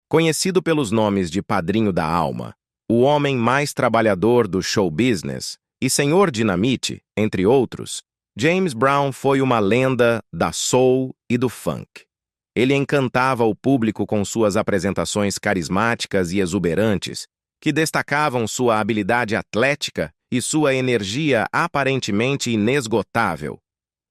Conhecido pelos nomes de Padrinho da Alma, o homem mais trabalhador do show business e Senhor Dinamite, entre outros, James Brown foi uma lenda da soul e do funk. Ele encantava o público com suas apresentações carismáticas e exuberantes, que destacavam sua habilidade atlética e sua energia aparentemente inesgotável.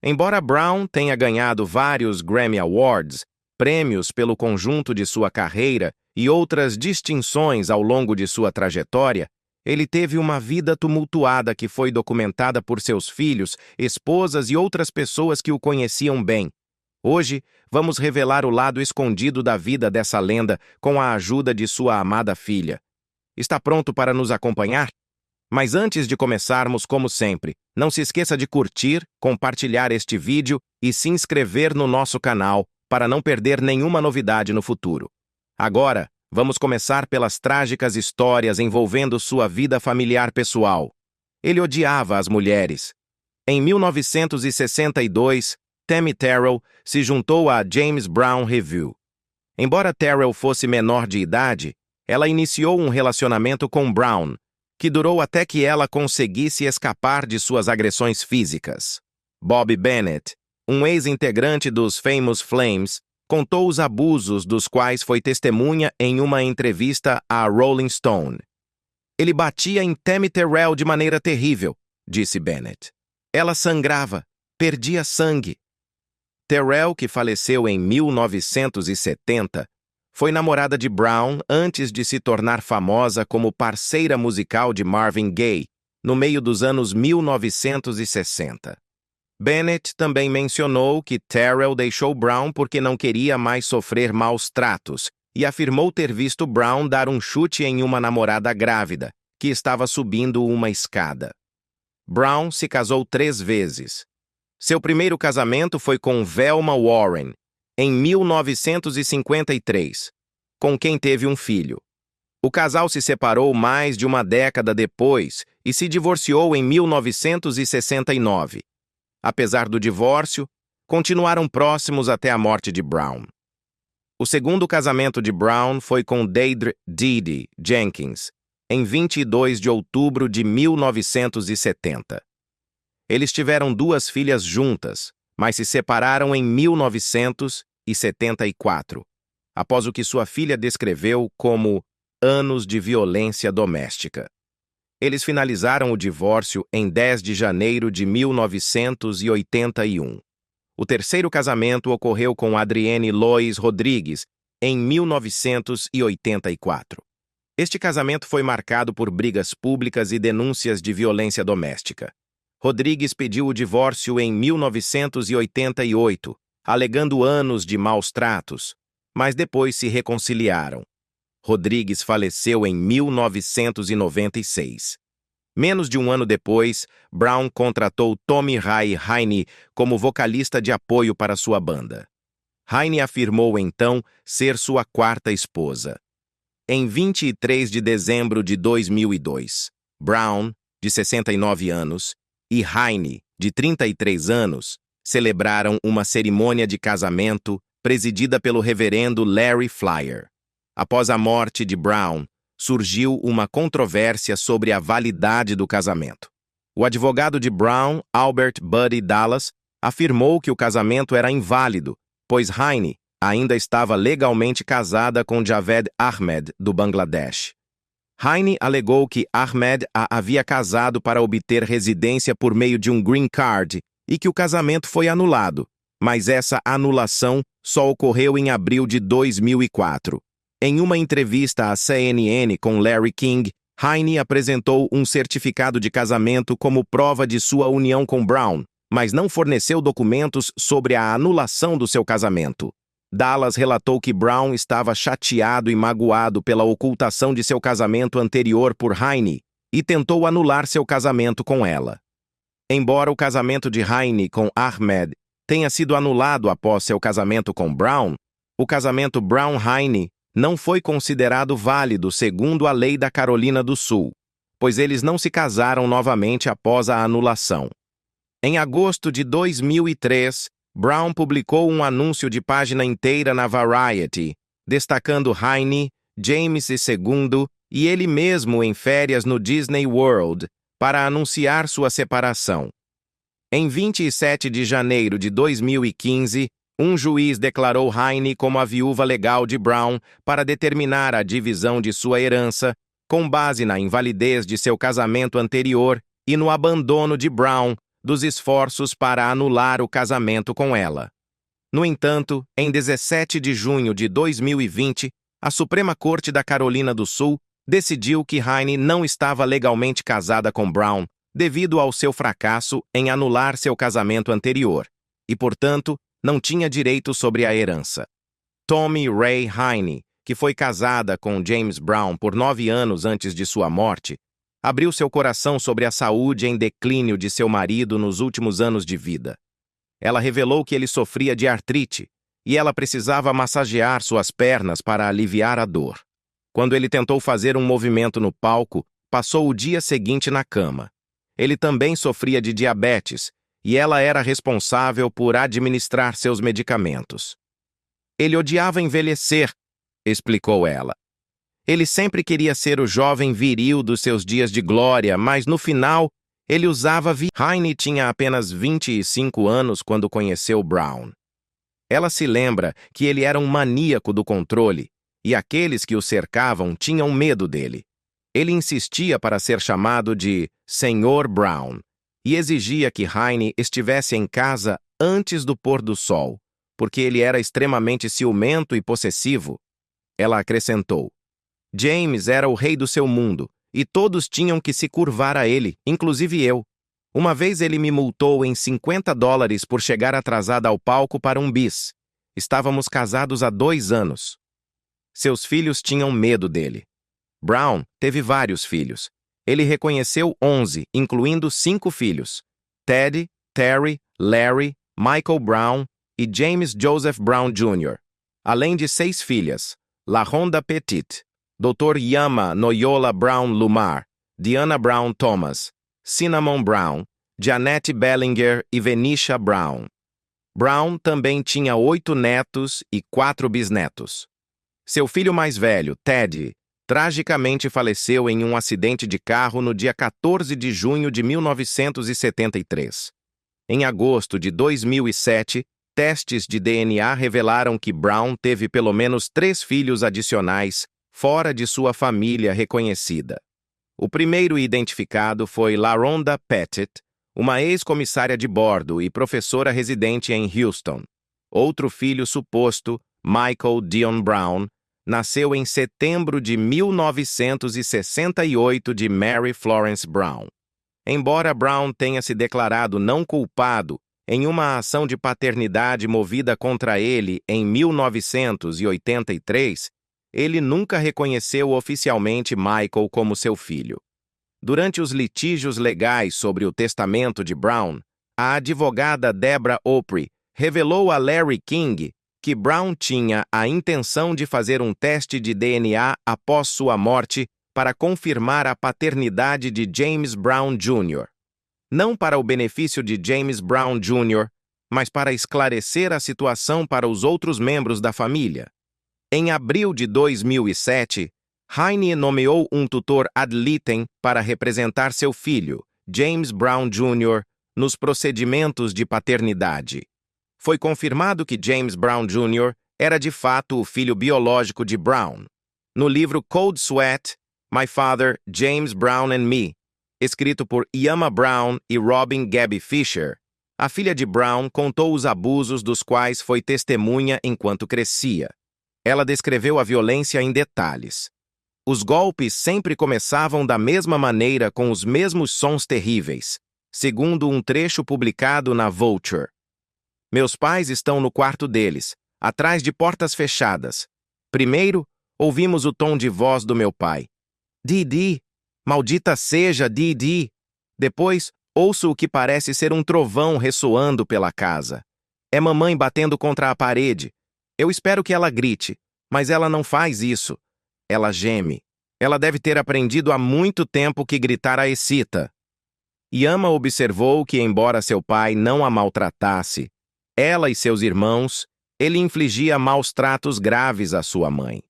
Embora Brown tenha ganhado vários Grammy Awards, prêmios pelo conjunto de sua carreira e outras distinções ao longo de sua trajetória, ele teve uma vida tumultuada que foi documentada por seus filhos, esposas e outras pessoas que o conheciam bem. Hoje, vamos revelar o lado escondido da vida dessa lenda com a ajuda de sua amada filha. Está pronto para nos acompanhar? Mas antes de começarmos, como sempre, não se esqueça de curtir, compartilhar este vídeo e se inscrever no nosso canal para não perder nenhuma novidade no futuro. Agora, vamos começar pelas trágicas histórias envolvendo sua vida familiar pessoal. Ele odiava as mulheres. Em 1962, Tammy Terrell se juntou à James Brown Revue. Embora Terrell fosse menor de idade, ela iniciou um relacionamento com Brown, que durou até que ela conseguisse escapar de suas agressões físicas. Bobby Bennett, um ex-integrante dos Famous Flames, contou os abusos dos quais foi testemunha em uma entrevista à Rolling Stone. Ele batia em Tammy Terrell de maneira terrível, disse Bennett. Ela sangrava, perdia sangue. Terrell, que faleceu em 1970, foi namorada de Brown antes de se tornar famosa como parceira musical de Marvin Gaye, no meio dos anos 1960. Bennett também mencionou que Terrell deixou Brown porque não queria mais sofrer maus tratos e afirmou ter visto Brown dar um chute em uma namorada grávida, que estava subindo uma escada. Brown se casou 3 vezes. Seu primeiro casamento foi com Velma Warren, em 1953, com quem teve um filho. O casal se separou mais de uma década depois e se divorciou em 1969. Apesar do divórcio, continuaram próximos até a morte de Brown. O segundo casamento de Brown foi com Deidre "Dee" Jenkins, em 22 de outubro de 1970. Eles tiveram 2 filhas juntas, mas se separaram em 1974, após o que sua filha descreveu como anos de violência doméstica. Eles finalizaram o divórcio em 10 de janeiro de 1981. O terceiro casamento ocorreu com Adrienne Lois Rodrigues, em 1984. Este casamento foi marcado por brigas públicas e denúncias de violência doméstica. Rodrigues pediu o divórcio em 1988, alegando anos de maus tratos, mas depois se reconciliaram. Rodrigues faleceu em 1996. Menos de um ano depois, Brown contratou Tommy Ray Heine como vocalista de apoio para sua banda. Heine afirmou então ser sua 4ª esposa. Em 23 de dezembro de 2002, Brown, de 69 anos, e Heine, de 33 anos, celebraram uma cerimônia de casamento presidida pelo reverendo Larry Flyer. Após a morte de Brown, surgiu uma controvérsia sobre a validade do casamento. O advogado de Brown, Albert Buddy Dallas, afirmou que o casamento era inválido, pois Heine ainda estava legalmente casada com Javed Ahmed, do Bangladesh. Heine alegou que Ahmed a havia casado para obter residência por meio de um green card e que o casamento foi anulado, mas essa anulação só ocorreu em abril de 2004. Em uma entrevista à CNN com Larry King, Heine apresentou um certificado de casamento como prova de sua união com Brown, mas não forneceu documentos sobre a anulação do seu casamento. Dallas relatou que Brown estava chateado e magoado pela ocultação de seu casamento anterior por Heine e tentou anular seu casamento com ela. Embora o casamento de Heine com Ahmed tenha sido anulado após seu casamento com Brown, o casamento Brown-Heine não foi considerado válido segundo a lei da Carolina do Sul, pois eles não se casaram novamente após a anulação. Em agosto de 2003, Brown publicou um anúncio de página inteira na Variety, destacando Heine, James II e ele mesmo em férias no Disney World para anunciar sua separação. Em 27 de janeiro de 2015, um juiz declarou Heine como a viúva legal de Brown para determinar a divisão de sua herança, com base na invalidez de seu casamento anterior e no abandono de Brown dos esforços para anular o casamento com ela. No entanto, em 17 de junho de 2020, a Suprema Corte da Carolina do Sul decidiu que Heine não estava legalmente casada com Brown devido ao seu fracasso em anular seu casamento anterior e, portanto, não tinha direito sobre a herança. Tommy Ray Heine, que foi casada com James Brown por 9 anos antes de sua morte, abriu seu coração sobre a saúde em declínio de seu marido nos últimos anos de vida. Ela revelou que ele sofria de artrite e ela precisava massagear suas pernas para aliviar a dor. Quando ele tentou fazer um movimento no palco, passou o dia seguinte na cama. Ele também sofria de diabetes e ela era responsável por administrar seus medicamentos. Ele odiava envelhecer, explicou ela. Ele sempre queria ser o jovem viril dos seus dias de glória, mas no final, ele usava Heine tinha apenas 25 anos quando conheceu Brown. Ela se lembra que ele era um maníaco do controle e aqueles que o cercavam tinham medo dele. Ele insistia para ser chamado de Senhor Brown e exigia que Heine estivesse em casa antes do pôr do sol, porque ele era extremamente ciumento e possessivo. Ela acrescentou: James era o rei do seu mundo e todos tinham que se curvar a ele, inclusive eu. Uma vez ele me multou em $50 por chegar atrasada ao palco para um bis. Estávamos casados há 2 anos. Seus filhos tinham medo dele. Brown teve vários filhos. Ele reconheceu 11, incluindo 5 filhos: Ted, Terry, Larry, Michael Brown e James Joseph Brown Jr., além de 6 filhas: LaRhonda Petit, Dr. Yama Noyola Brown Lumar, Diana Brown Thomas, Cinnamon Brown, Janette Bellinger e Venetia Brown. Brown também tinha 8 netos e 4 bisnetos. Seu filho mais velho, Ted, tragicamente faleceu em um acidente de carro no dia 14 de junho de 1973. Em agosto de 2007, testes de DNA revelaram que Brown teve pelo menos 3 filhos adicionais fora de sua família reconhecida. O primeiro identificado foi LaRhonda Petit, uma ex-comissária de bordo e professora residente em Houston. Outro filho suposto, Michael Dion Brown, nasceu em setembro de 1968 de Mary Florence Brown. Embora Brown tenha se declarado não culpado em uma ação de paternidade movida contra ele em 1983, ele nunca reconheceu oficialmente Michael como seu filho. Durante os litígios legais sobre o testamento de Brown, a advogada Deborah Opry revelou a Larry King que Brown tinha a intenção de fazer um teste de DNA após sua morte para confirmar a paternidade de James Brown Jr. Não para o benefício de James Brown Jr., mas para esclarecer a situação para os outros membros da família. Em abril de 2007, Heine nomeou um tutor ad litem para representar seu filho, James Brown Jr., nos procedimentos de paternidade. Foi confirmado que James Brown Jr. era de fato o filho biológico de Brown. No livro Cold Sweat, My Father, James Brown and Me, escrito por Iama Brown e Robin Gabby Fisher, a filha de Brown contou os abusos dos quais foi testemunha enquanto crescia. Ela descreveu a violência em detalhes. Os golpes sempre começavam da mesma maneira com os mesmos sons terríveis, segundo um trecho publicado na Vulture. Meus pais estão no quarto deles, atrás de portas fechadas. Primeiro, ouvimos o tom de voz do meu pai. Didi, maldita seja Didi. Depois, ouço o que parece ser um trovão ressoando pela casa. É mamãe batendo contra a parede. Eu espero que ela grite, mas ela não faz isso. Ela geme. Ela deve ter aprendido há muito tempo que gritar a excita. Yama observou que, embora seu pai não a maltratasse, ela e seus irmãos Ele infligia maus tratos graves à sua mãe.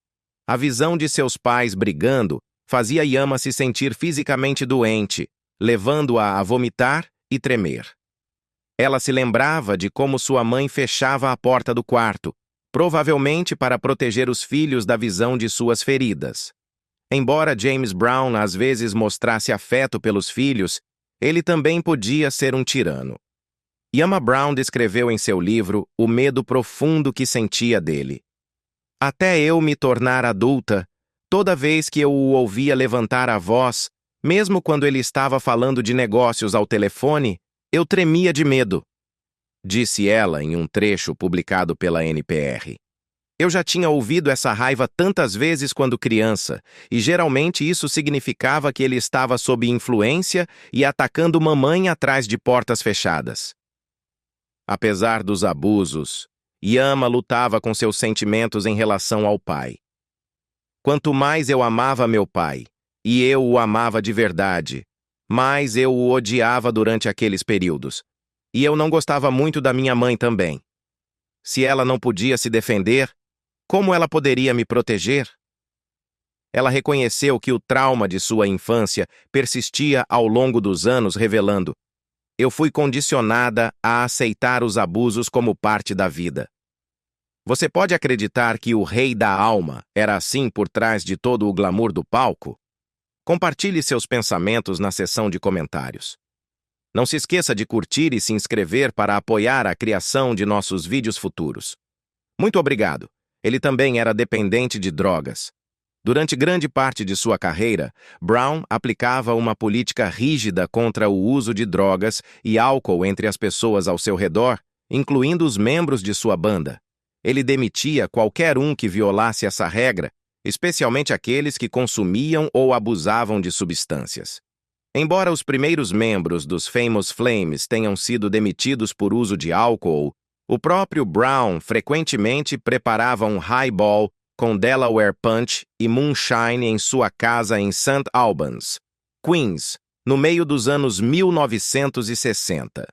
A visão de seus pais brigando fazia Yama se sentir fisicamente doente, levando-a a vomitar e tremer. Ela se lembrava de como sua mãe fechava a porta do quarto, provavelmente para proteger os filhos da visão de suas feridas. Embora James Brown às vezes mostrasse afeto pelos filhos, ele também podia ser um tirano. Yama Brown descreveu em seu livro o medo profundo que sentia dele. Até eu me tornar adulta, toda vez que eu o ouvia levantar a voz, mesmo quando ele estava falando de negócios ao telefone, eu tremia de medo, disse ela em um trecho publicado pela NPR. Eu já tinha ouvido essa raiva tantas vezes quando criança, e geralmente isso significava que ele estava sob influência e atacando mamãe atrás de portas fechadas. Apesar dos abusos, Yama lutava com seus sentimentos em relação ao pai. Quanto mais eu amava meu pai, e eu o amava de verdade, mais eu o odiava durante aqueles períodos. E eu não gostava muito da minha mãe também. Se ela não podia se defender, como ela poderia me proteger? Ela reconheceu que o trauma de sua infância persistia ao longo dos anos, revelando: eu fui condicionada a aceitar os abusos como parte da vida. Você pode acreditar que o rei da alma era assim por trás de todo o glamour do palco? Compartilhe seus pensamentos na seção de comentários. Não se esqueça de curtir e se inscrever para apoiar a criação de nossos vídeos futuros. Muito obrigado. Ele também era dependente de drogas. Durante grande parte de sua carreira, Brown aplicava uma política rígida contra o uso de drogas e álcool entre as pessoas ao seu redor, incluindo os membros de sua banda. Ele demitia qualquer um que violasse essa regra, especialmente aqueles que consumiam ou abusavam de substâncias. Embora os primeiros membros dos Famous Flames tenham sido demitidos por uso de álcool, o próprio Brown frequentemente preparava um highball com Delaware Punch e Moonshine em sua casa em St. Albans, Queens, no meio dos anos 1960.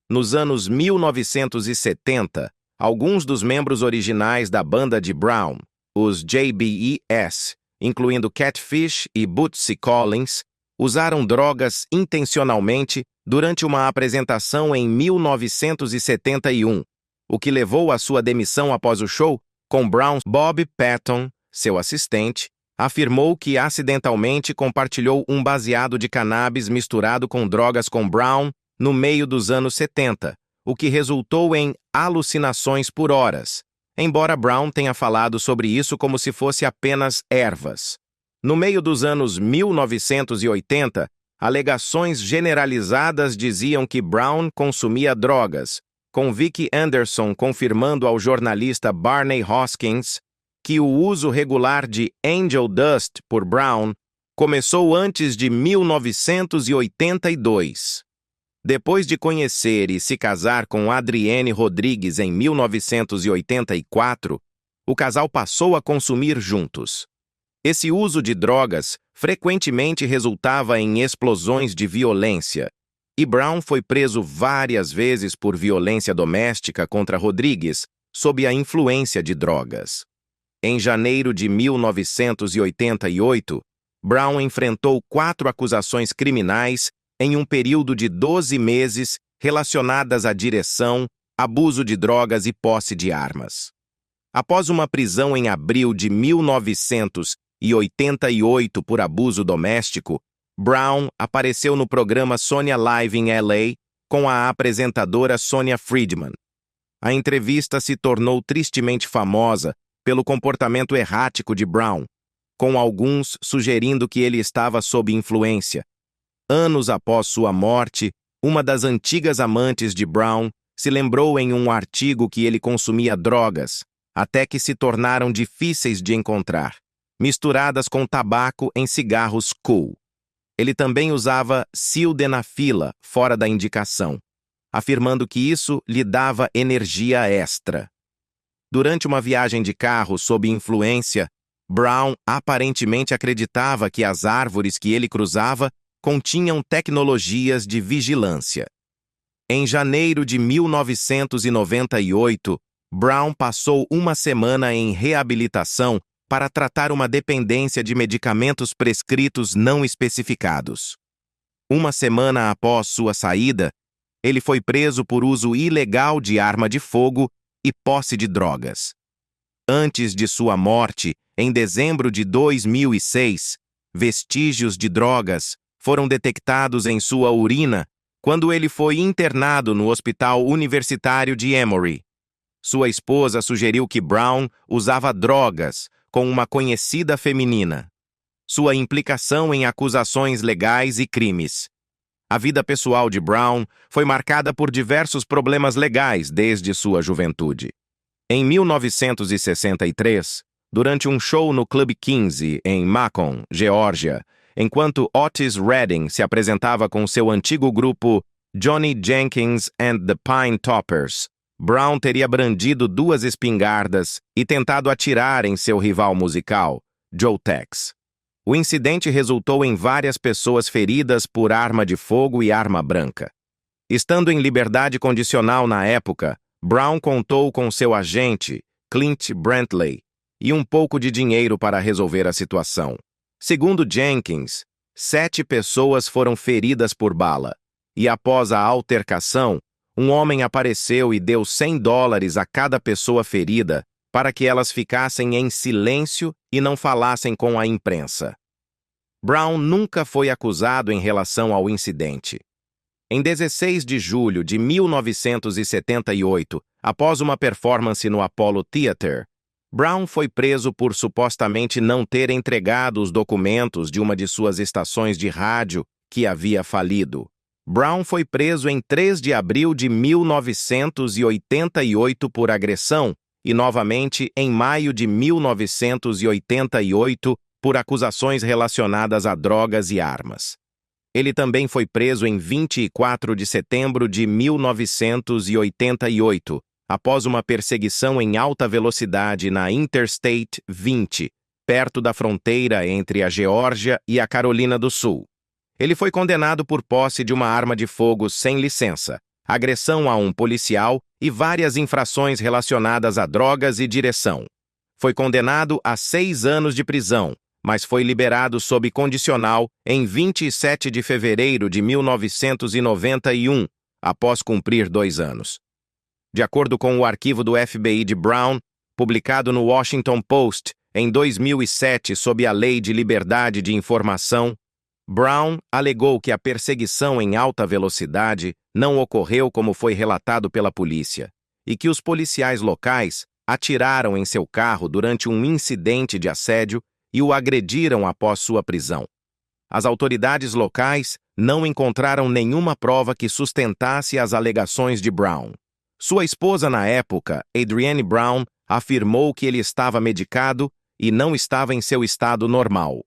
Nos anos 1970, alguns dos membros originais da banda de Brown, os JBES, incluindo Catfish e Bootsy Collins, usaram drogas intencionalmente durante uma apresentação em 1971, o que levou à sua demissão após o show, com Brown. Bob Patton, seu assistente, afirmou que acidentalmente compartilhou um baseado de cannabis misturado com drogas com Brown no meio dos anos 70, o que resultou em alucinações por horas, embora Brown tenha falado sobre isso como se fosse apenas ervas. No meio dos anos 1980, alegações generalizadas diziam que Brown consumia drogas, com Vicki Anderson confirmando ao jornalista Barney Hoskins que o uso regular de Angel Dust por Brown começou antes de 1982. Depois de conhecer e se casar com Adrienne Rodrigues em 1984, o casal passou a consumir juntos. Esse uso de drogas frequentemente resultava em explosões de violência, e Brown foi preso várias vezes por violência doméstica contra Rodrigues sob a influência de drogas. Em janeiro de 1988, Brown enfrentou 4 acusações criminais em um período de 12 meses relacionadas à direção, abuso de drogas e posse de armas. Após uma prisão em abril de 1988 por abuso doméstico, Brown apareceu no programa Sonia Live em LA com a apresentadora Sonia Friedman. A entrevista se tornou tristemente famosa pelo comportamento errático de Brown, com alguns sugerindo que ele estava sob influência. Anos após sua morte, uma das antigas amantes de Brown se lembrou em um artigo que ele consumia drogas, até que se tornaram difíceis de encontrar, misturadas com tabaco em cigarros Cool. Ele também usava sildenafila fora da indicação, afirmando que isso lhe dava energia extra. Durante uma viagem de carro sob influência, Brown aparentemente acreditava que as árvores que ele cruzava continham tecnologias de vigilância. Em janeiro de 1998, Brown passou uma semana em reabilitação para tratar uma dependência de medicamentos prescritos não especificados. Uma semana após sua saída, ele foi preso por uso ilegal de arma de fogo e posse de drogas. Antes de sua morte, em dezembro de 2006, vestígios de drogas foram detectados em sua urina quando ele foi internado no Hospital Universitário de Emory. Sua esposa sugeriu que Brown usava drogas com uma conhecida feminina. Sua implicação em acusações legais e crimes. A vida pessoal de Brown foi marcada por diversos problemas legais desde sua juventude. Em 1963, durante um show no Club 15, em Macon, Geórgia, enquanto Otis Redding se apresentava com seu antigo grupo Johnny Jenkins and the Pine Toppers, Brown teria brandido 2 espingardas e tentado atirar em seu rival musical, Joe Tex. O incidente resultou em várias pessoas feridas por arma de fogo e arma branca. Estando em liberdade condicional na época, Brown contou com seu agente, Clint Brantley, e um pouco de dinheiro para resolver a situação. Segundo Jenkins, 7 pessoas foram feridas por bala, e após a altercação, um homem apareceu e deu $100 a cada pessoa ferida para que elas ficassem em silêncio e não falassem com a imprensa. Brown nunca foi acusado em relação ao incidente. Em 16 de julho de 1978, após uma performance no Apollo Theater, Brown foi preso por supostamente não ter entregado os documentos de uma de suas estações de rádio que havia falido. Brown foi preso em 3 de abril de 1988 por agressão e novamente em maio de 1988 por acusações relacionadas a drogas e armas. Ele também foi preso em 24 de setembro de 1988, após uma perseguição em alta velocidade na Interstate 20, perto da fronteira entre a Geórgia e a Carolina do Sul. Ele foi condenado por posse de uma arma de fogo sem licença, agressão a um policial e várias infrações relacionadas a drogas e direção. Foi condenado a 6 anos de prisão, mas foi liberado sob condicional em 27 de fevereiro de 1991, após cumprir 2 anos. De acordo com o arquivo do FBI de Brown, publicado no Washington Post em 2007 sob a Lei de Liberdade de Informação, Brown alegou que a perseguição em alta velocidade não ocorreu como foi relatado pela polícia e que os policiais locais atiraram em seu carro durante um incidente de assédio e o agrediram após sua prisão. As autoridades locais não encontraram nenhuma prova que sustentasse as alegações de Brown. Sua esposa na época, Adrienne Brown, afirmou que ele estava medicado e não estava em seu estado normal.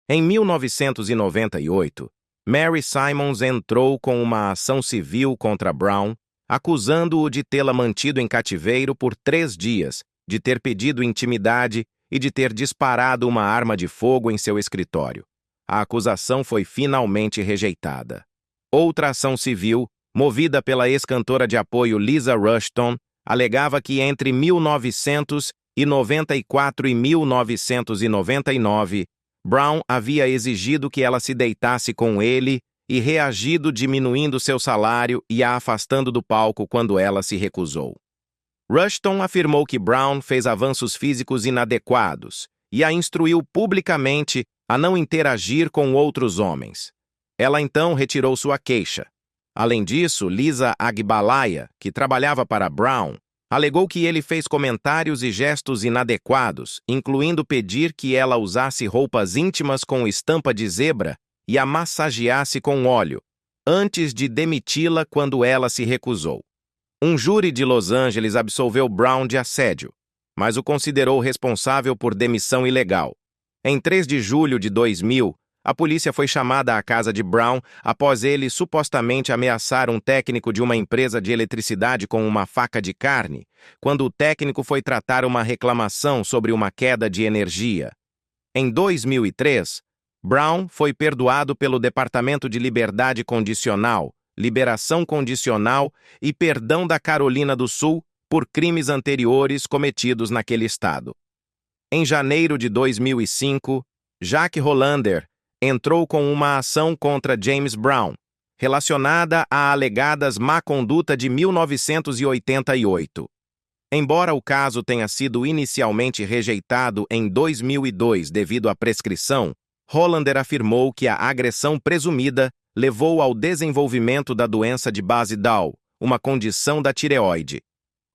Em 1998, Mary Simons entrou com uma ação civil contra Brown, acusando-o de tê-la mantido em cativeiro por 3 dias, de ter pedido intimidade e de ter disparado uma arma de fogo em seu escritório. A acusação foi finalmente rejeitada. Outra ação civil, movida pela ex-cantora de apoio Lisa Rushton, alegava que entre 1994 e 1999, Brown havia exigido que ela se deitasse com ele e reagido diminuindo seu salário e a afastando do palco quando ela se recusou. Rushton afirmou que Brown fez avanços físicos inadequados e a instruiu publicamente a não interagir com outros homens. Ela então retirou sua queixa. Além disso, Lisa Agbalaya, que trabalhava para Brown, alegou que ele fez comentários e gestos inadequados, incluindo pedir que ela usasse roupas íntimas com estampa de zebra e a massageasse com óleo, antes de demiti-la quando ela se recusou. Um júri de Los Angeles absolveu Brown de assédio, mas o considerou responsável por demissão ilegal. Em 3 de julho de 2000, a polícia foi chamada à casa de Brown após ele supostamente ameaçar um técnico de uma empresa de eletricidade com uma faca de carne, quando o técnico foi tratar uma reclamação sobre uma queda de energia. Em 2003, Brown foi perdoado pelo Departamento de Liberdade Condicional, Liberação Condicional e Perdão da Carolina do Sul por crimes anteriores cometidos naquele estado. Em janeiro de 2005, Jack Hollander entrou com uma ação contra James Brown, relacionada a alegadas má conduta de 1988. Embora o caso tenha sido inicialmente rejeitado em 2002 devido à prescrição, Hollander afirmou que a agressão presumida levou ao desenvolvimento da doença de base Down, uma condição da tireoide.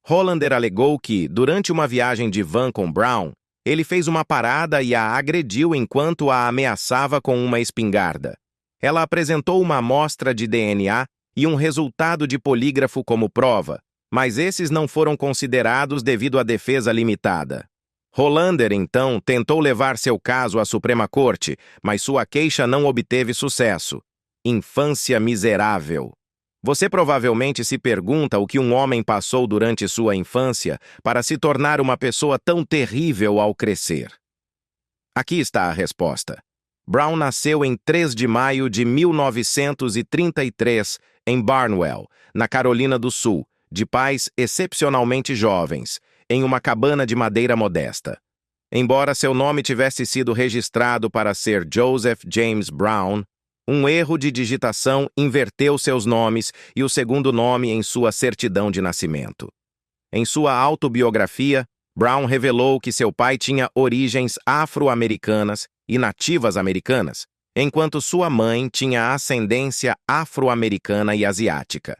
Hollander alegou que, durante uma viagem de van com Brown, ele fez uma parada e a agrediu enquanto a ameaçava com uma espingarda. Ela apresentou uma amostra de DNA e um resultado de polígrafo como prova, mas esses não foram considerados devido à defesa limitada. Hollander, então, tentou levar seu caso à Suprema Corte, mas sua queixa não obteve sucesso. Infância miserável. Você provavelmente se pergunta o que um homem passou durante sua infância para se tornar uma pessoa tão terrível ao crescer. Aqui está a resposta. Brown nasceu em 3 de maio de 1933 em Barnwell, na Carolina do Sul, de pais excepcionalmente jovens, em uma cabana de madeira modesta. Embora seu nome tivesse sido registrado para ser Joseph James Brown, um erro de digitação inverteu seus nomes e o segundo nome em sua certidão de nascimento. Em sua autobiografia, Brown revelou que seu pai tinha origens afro-americanas e nativas americanas, enquanto sua mãe tinha ascendência afro-americana e asiática.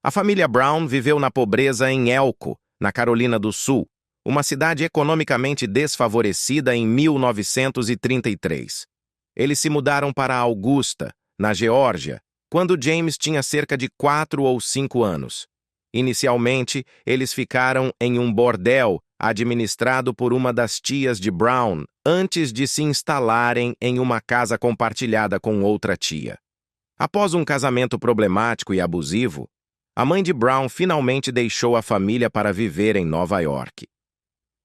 A família Brown viveu na pobreza em Elko, na Carolina do Sul, uma cidade economicamente desfavorecida em 1933. Eles se mudaram para Augusta, na Geórgia, quando James tinha cerca de 4 ou 5 anos. Inicialmente, eles ficaram em um bordel administrado por uma das tias de Brown, antes de se instalarem em uma casa compartilhada com outra tia. Após um casamento problemático e abusivo, a mãe de Brown finalmente deixou a família para viver em Nova York.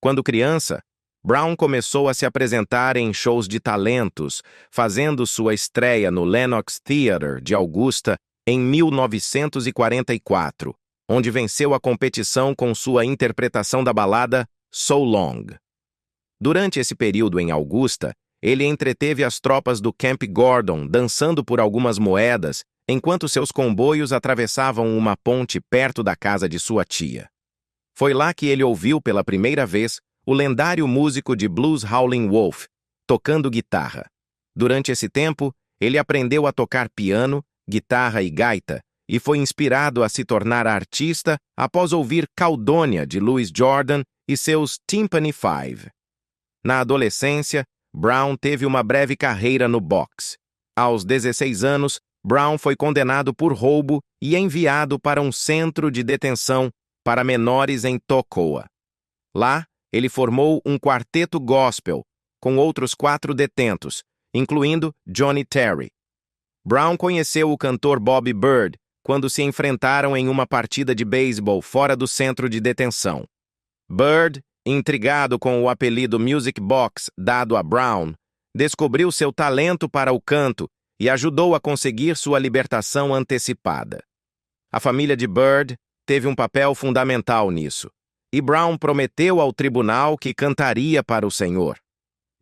Quando criança, Brown começou a se apresentar em shows de talentos, fazendo sua estreia no Lenox Theatre de Augusta em 1944, onde venceu a competição com sua interpretação da balada So Long. Durante esse período em Augusta, ele entreteve as tropas do Camp Gordon dançando por algumas moedas enquanto seus comboios atravessavam uma ponte perto da casa de sua tia. Foi lá que ele ouviu pela primeira vez o lendário músico de blues Howlin' Wolf, tocando guitarra. Durante esse tempo, ele aprendeu a tocar piano, guitarra e gaita, e foi inspirado a se tornar artista após ouvir Caledonia, de Louis Jordan, e seus Tympany Five. Na adolescência, Brown teve uma breve carreira no boxe. Aos 16 anos, Brown foi condenado por roubo e enviado para um centro de detenção para menores em Toccoa. Lá, ele formou um quarteto gospel com outros 4 detentos, incluindo Johnny Terry. Brown conheceu o cantor Bobby Byrd quando se enfrentaram em uma partida de beisebol fora do centro de detenção. Byrd, intrigado com o apelido Music Box dado a Brown, descobriu seu talento para o canto e ajudou a conseguir sua libertação antecipada. A família de Byrd teve um papel fundamental nisso, e Brown prometeu ao tribunal que cantaria para o Senhor.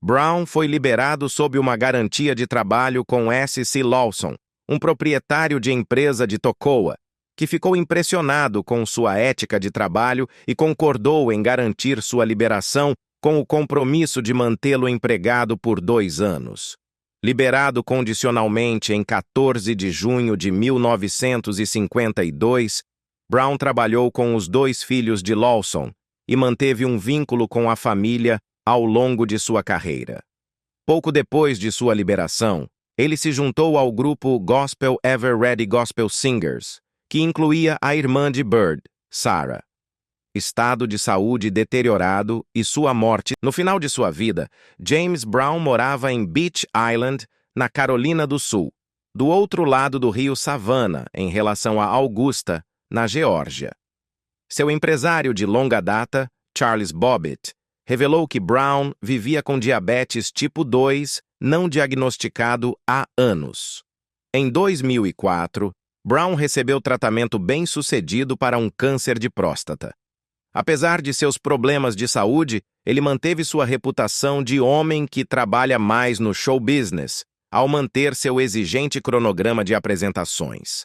Brown foi liberado sob uma garantia de trabalho com S.C. Lawson, um proprietário de empresa de Toccoa, que ficou impressionado com sua ética de trabalho e concordou em garantir sua liberação com o compromisso de mantê-lo empregado por 2 anos. Liberado condicionalmente em 14 de junho de 1952, Brown trabalhou com os 2 filhos de Lawson e manteve um vínculo com a família ao longo de sua carreira. Pouco depois de sua liberação, ele se juntou ao grupo Gospel Ever Ready Gospel Singers, que incluía a irmã de Byrd, Sarah. Estado de saúde deteriorado e sua morte. No final de sua vida, James Brown morava em Beach Island, na Carolina do Sul, do outro lado do rio Savannah, em relação a Augusta, na Geórgia. Seu empresário de longa data, Charles Bobbitt, revelou que Brown vivia com diabetes tipo 2, não diagnosticado há anos. Em 2004, Brown recebeu tratamento bem-sucedido para um câncer de próstata. Apesar de seus problemas de saúde, ele manteve sua reputação de homem que trabalha mais no show business, ao manter seu exigente cronograma de apresentações.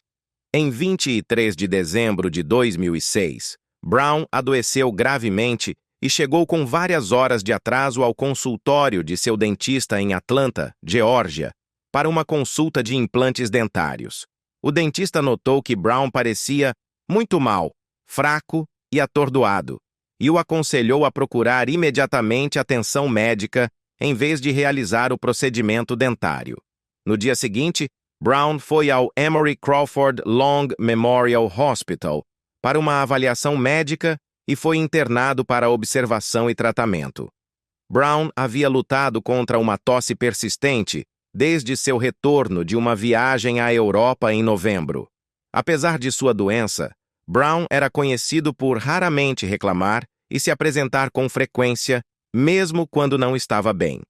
Em 23 de dezembro de 2006, Brown adoeceu gravemente e chegou com várias horas de atraso ao consultório de seu dentista em Atlanta, Geórgia, para uma consulta de implantes dentários. O dentista notou que Brown parecia muito mal, fraco e atordoado, e o aconselhou a procurar imediatamente atenção médica em vez de realizar o procedimento dentário. No dia seguinte, Brown foi ao Emory Crawford Long Memorial Hospital para uma avaliação médica e foi internado para observação e tratamento. Brown havia lutado contra uma tosse persistente desde seu retorno de uma viagem à Europa em novembro. Apesar de sua doença, Brown era conhecido por raramente reclamar e se apresentar com frequência, mesmo quando não estava bem.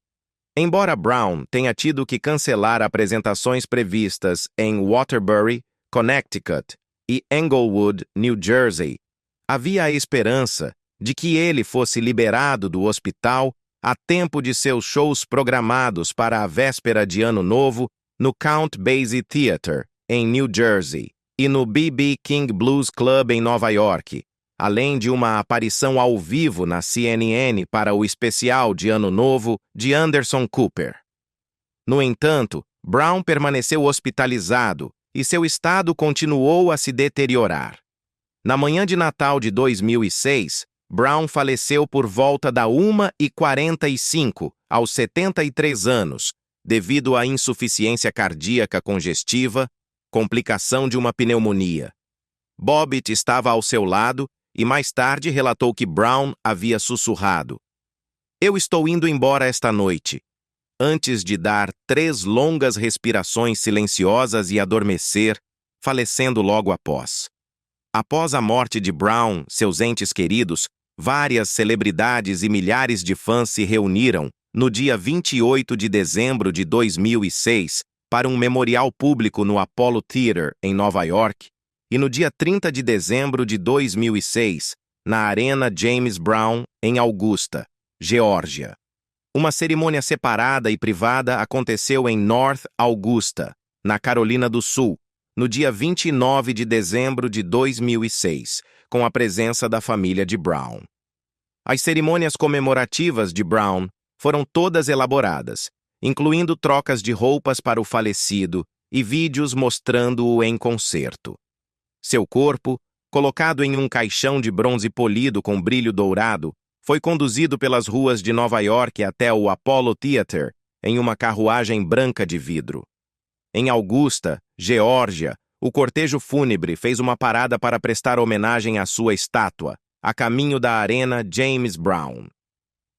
Embora Brown tenha tido que cancelar apresentações previstas em Waterbury, Connecticut e Englewood, New Jersey, havia a esperança de que ele fosse liberado do hospital a tempo de seus shows programados para a véspera de Ano Novo no Count Basie Theatre, em New Jersey, e no B.B. King Blues Club em Nova York, além de uma aparição ao vivo na CNN para o especial de Ano Novo de Anderson Cooper. No entanto, Brown permaneceu hospitalizado e seu estado continuou a se deteriorar. Na manhã de Natal de 2006, Brown faleceu por volta da 1h45, aos 73 anos, devido à insuficiência cardíaca congestiva, complicação de uma pneumonia. Bobbitt estava ao seu lado e mais tarde relatou que Brown havia sussurrado: "Eu estou indo embora esta noite", antes de dar 3 longas respirações silenciosas e adormecer, falecendo logo após. Após a morte de Brown, seus entes queridos, várias celebridades e milhares de fãs se reuniram no dia 28 de dezembro de 2006 para um memorial público no Apollo Theater, em Nova York, e no dia 30 de dezembro de 2006, na Arena James Brown, em Augusta, Geórgia. Uma cerimônia separada e privada aconteceu em North Augusta, na Carolina do Sul, no dia 29 de dezembro de 2006, com a presença da família de Brown. As cerimônias comemorativas de Brown foram todas elaboradas, incluindo trocas de roupas para o falecido e vídeos mostrando-o em concerto. Seu corpo, colocado em um caixão de bronze polido com brilho dourado, foi conduzido pelas ruas de Nova York até o Apollo Theater em uma carruagem branca de vidro. Em Augusta, Geórgia, o cortejo fúnebre fez uma parada para prestar homenagem à sua estátua, a caminho da Arena James Brown.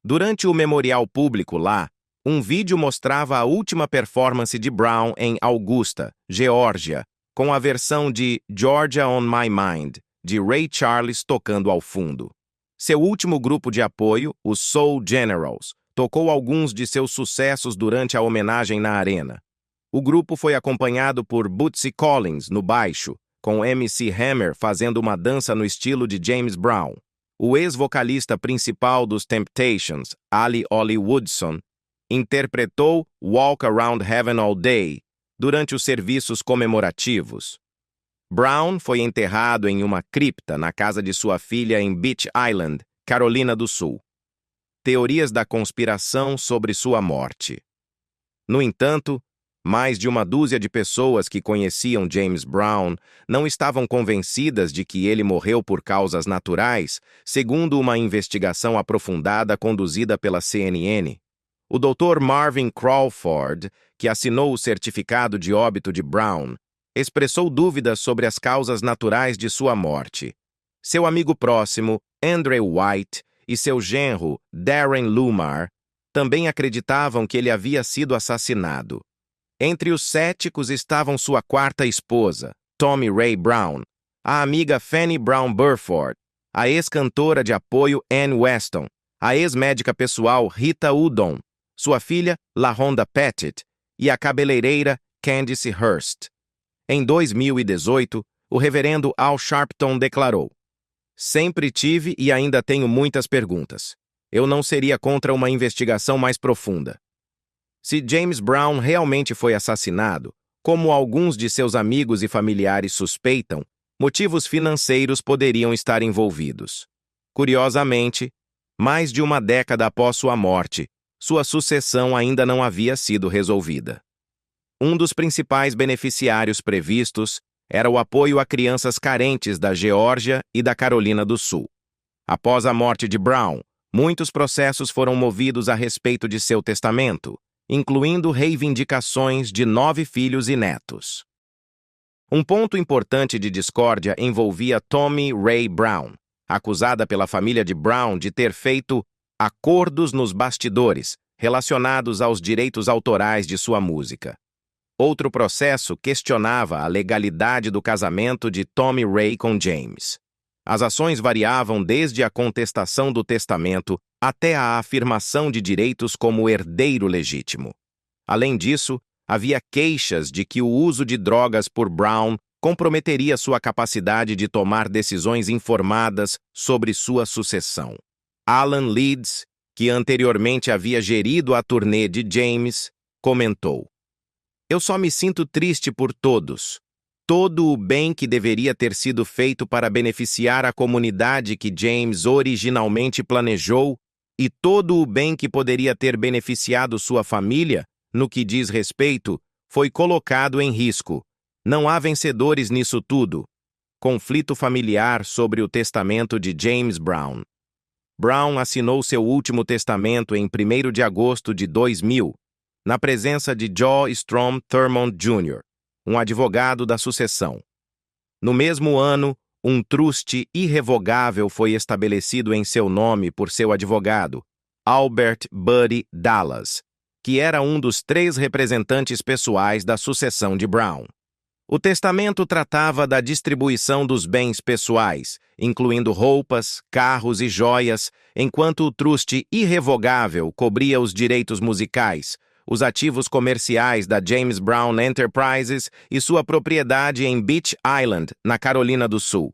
Durante o memorial público lá, um vídeo mostrava a última performance de Brown em Augusta, Geórgia, com a versão de Georgia on My Mind, de Ray Charles tocando ao fundo. Seu último grupo de apoio, os Soul Generals, tocou alguns de seus sucessos durante a homenagem na arena. O grupo foi acompanhado por Bootsy Collins no baixo, com MC Hammer fazendo uma dança no estilo de James Brown. O ex-vocalista principal dos Temptations, Ali Ollie Woodson, interpretou Walk Around Heaven All Day durante os serviços comemorativos. Brown foi enterrado em uma cripta na casa de sua filha em Beach Island, Carolina do Sul. Teorias da conspiração sobre sua morte. No entanto, mais de uma dúzia de pessoas que conheciam James Brown não estavam convencidas de que ele morreu por causas naturais, segundo uma investigação aprofundada conduzida pela CNN. O Dr. Marvin Crawford, que assinou o certificado de óbito de Brown, expressou dúvidas sobre as causas naturais de sua morte. Seu amigo próximo, Andrew White, e seu genro, Darren Lumar, também acreditavam que ele havia sido assassinado. Entre os céticos estavam sua quarta esposa, Tommy Ray Brown, a amiga Fanny Brown Burford, a ex-cantora de apoio Ann Weston, a ex-médica pessoal Rita Udon, sua filha LaRhonda Pettit e a cabeleireira Candice Hurst. Em 2018, o reverendo Al Sharpton declarou: Sempre tive e ainda tenho muitas perguntas. Eu não seria contra uma investigação mais profunda. Se James Brown realmente foi assassinado, como alguns de seus amigos e familiares suspeitam, motivos financeiros poderiam estar envolvidos. Curiosamente, mais de uma década após sua morte, sua sucessão ainda não havia sido resolvida. Um dos principais beneficiários previstos era o apoio a crianças carentes da Geórgia e da Carolina do Sul. Após a morte de Brown, muitos processos foram movidos a respeito de seu testamento, incluindo reivindicações de 9 filhos e netos. Um ponto importante de discórdia envolvia Tommy Ray Brown, acusada pela família de Brown de ter feito acordos nos bastidores relacionados aos direitos autorais de sua música. Outro processo questionava a legalidade do casamento de Tommy Ray com James. As ações variavam desde a contestação do testamento até a afirmação de direitos como herdeiro legítimo. Além disso, havia queixas de que o uso de drogas por Brown comprometeria sua capacidade de tomar decisões informadas sobre sua sucessão. Alan Leeds, que anteriormente havia gerido a turnê de James, comentou: "Eu só me sinto triste por todos. Todo o bem que deveria ter sido feito para beneficiar a comunidade que James originalmente planejou e todo o bem que poderia ter beneficiado sua família, no que diz respeito, foi colocado em risco. Não há vencedores nisso tudo." Conflito familiar sobre o testamento de James Brown. Brown assinou seu último testamento em 1º de agosto de 2000, na presença de Joe Strom Thurmond Jr., um advogado da sucessão. No mesmo ano, um truste irrevogável foi estabelecido em seu nome por seu advogado, Albert Buddy Dallas, que era um dos 3 representantes pessoais da sucessão de Brown. O testamento tratava da distribuição dos bens pessoais, incluindo roupas, carros e joias, enquanto o truste irrevogável cobria os direitos musicais, os ativos comerciais da James Brown Enterprises e sua propriedade em Beach Island, na Carolina do Sul.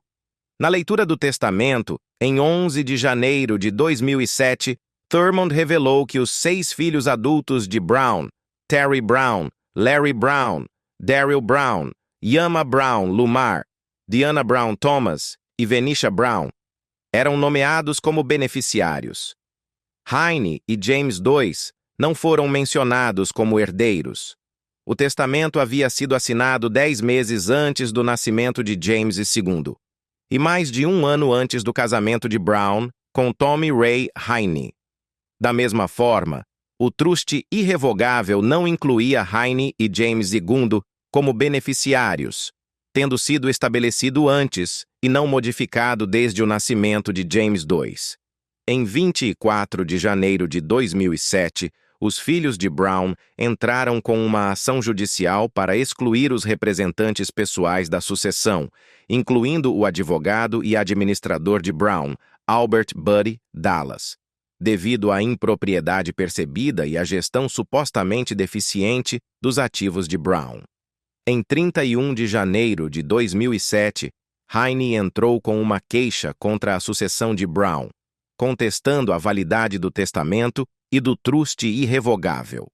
Na leitura do testamento, em 11 de janeiro de 2007, Thurmond revelou que os 6 filhos adultos de Brown, Terry Brown, Larry Brown, Daryl Brown, Yama Brown Lumar, Diana Brown Thomas e Venetia Brown, eram nomeados como beneficiários. Heine e James II não foram mencionados como herdeiros. O testamento havia sido assinado 10 meses antes do nascimento de James II, e mais de 1 ano antes do casamento de Brown com Tommy Ray Heine. Da mesma forma, o truste irrevogável não incluía Heine e James II como beneficiários, tendo sido estabelecido antes e não modificado desde o nascimento de James II. Em 24 de janeiro de 2007, os filhos de Brown entraram com uma ação judicial para excluir os representantes pessoais da sucessão, incluindo o advogado e administrador de Brown, Albert Buddy Dallas, devido à impropriedade percebida e à gestão supostamente deficiente dos ativos de Brown. Em 31 de janeiro de 2007, Heine entrou com uma queixa contra a sucessão de Brown, contestando a validade do testamento e do truste irrevogável.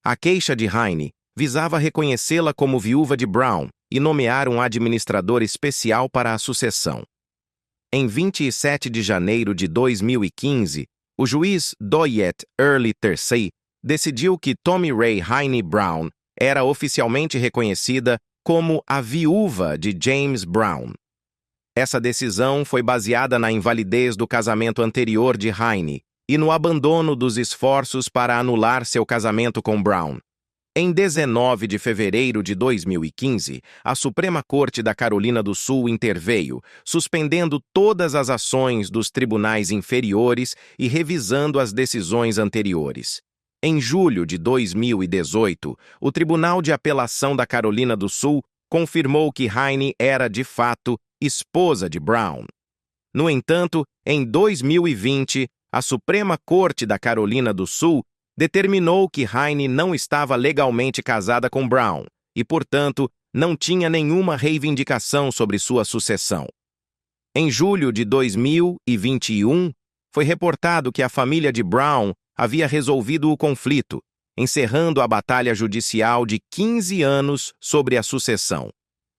A queixa de Heine visava reconhecê-la como viúva de Brown e nomear um administrador especial para a sucessão. Em 27 de janeiro de 2015, o juiz Doyet Early III decidiu que Tommy Ray Heine Brown era oficialmente reconhecida como a viúva de James Brown. Essa decisão foi baseada na invalidez do casamento anterior de Heine e no abandono dos esforços para anular seu casamento com Brown. Em 19 de fevereiro de 2015, a Suprema Corte da Carolina do Sul interveio, suspendendo todas as ações dos tribunais inferiores e revisando as decisões anteriores. Em julho de 2018, o Tribunal de Apelação da Carolina do Sul confirmou que Heine era, de fato, esposa de Brown. No entanto, em 2020, a Suprema Corte da Carolina do Sul determinou que Heine não estava legalmente casada com Brown e, portanto, não tinha nenhuma reivindicação sobre sua sucessão. Em julho de 2021, foi reportado que a família de Brown havia resolvido o conflito, encerrando a batalha judicial de 15 anos sobre a sucessão.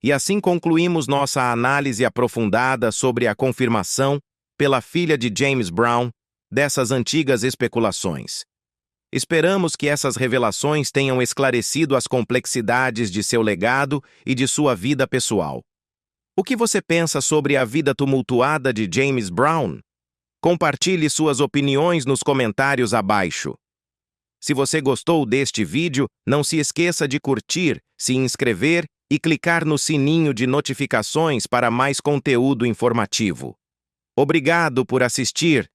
E assim concluímos nossa análise aprofundada sobre a confirmação, pela filha de James Brown, dessas antigas especulações. Esperamos que essas revelações tenham esclarecido as complexidades de seu legado e de sua vida pessoal. O que você pensa sobre a vida tumultuada de James Brown? Compartilhe suas opiniões nos comentários abaixo. Se você gostou deste vídeo, não se esqueça de curtir, se inscrever e clicar no sininho de notificações para mais conteúdo informativo. Obrigado por assistir.